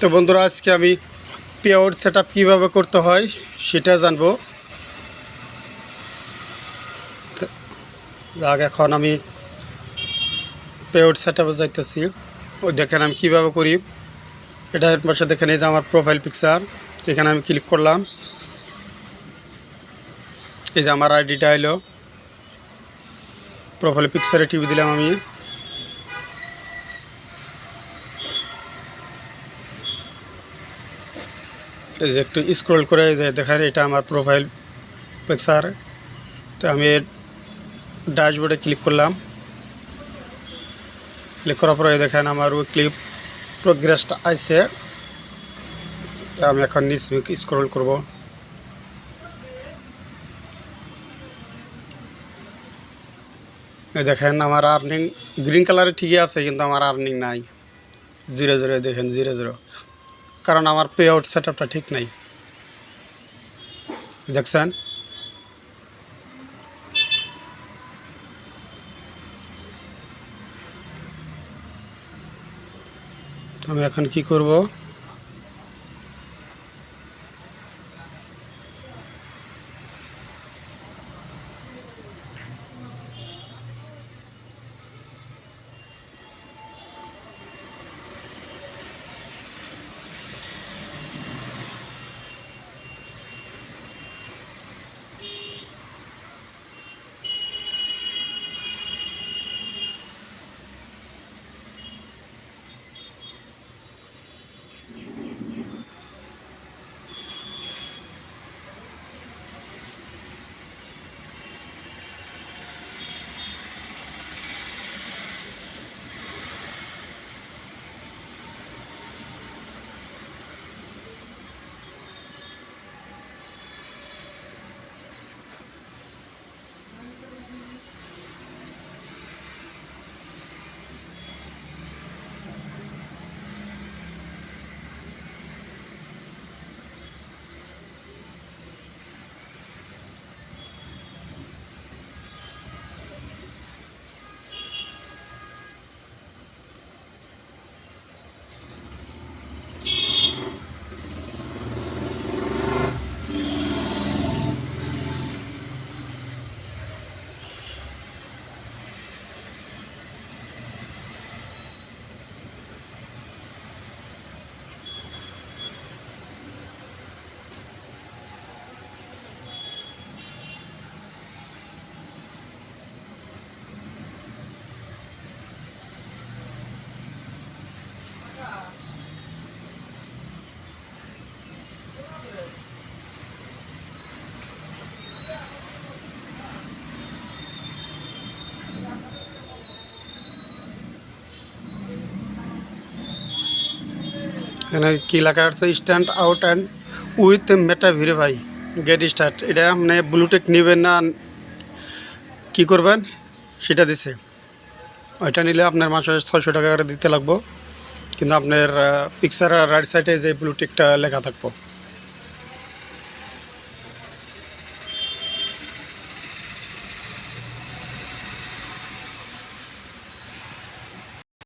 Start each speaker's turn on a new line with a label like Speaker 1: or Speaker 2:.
Speaker 1: তো বন্ধুরা, আজকে আমি পেআউট সেটআপ কীভাবে করতে হয় সেটা জানবো। এখন আমি পেআউট সেটআপে যাইতেছি। ওই দেখেন আমি কীভাবে করি। এটা এর পাশে দেখেন এই যে আমার প্রোফাইল পিকচার। এখানে আমি ক্লিক করলাম। এই যে আমার আইডিটা এলো। প্রোফাইল পিকচারে টিপে দিলাম আমি। এই যে একটু স্ক্রল করে যে দেখেন এটা আমার প্রোফাইল পিকচার। তো আমি ড্যাশবোর্ডে ক্লিক করলাম। ক্লিক করার পরে দেখেন আমার ওই ক্লিপ প্রোগ্রেসটা আছে। তো আমি এখন নিচে স্ক্রল করব। এই দেখেন আমার আর্নিং গ্রিন কালারে ঠিকই আছে, কিন্তু আমার আর্নিং নাই, 0 দেখেন 0, কারণ আমার পে আউট সেটআপটা ঠিক নাই। দেখছেন? আমি এখন কি করব? এখানে কি লেখা আছে? Stand out and with meta verify get start. এটা মানে ব্লুটেক নেবেন না কি করবেন সেটা দিছে। ওইটা নিলে আপনার মাসে 600 টাকা করে দিতে লাগবো, কিন্তু আপনার পিকচারের রাইট সাইডে যে ব্লুটেকটা লেখা থাকবো।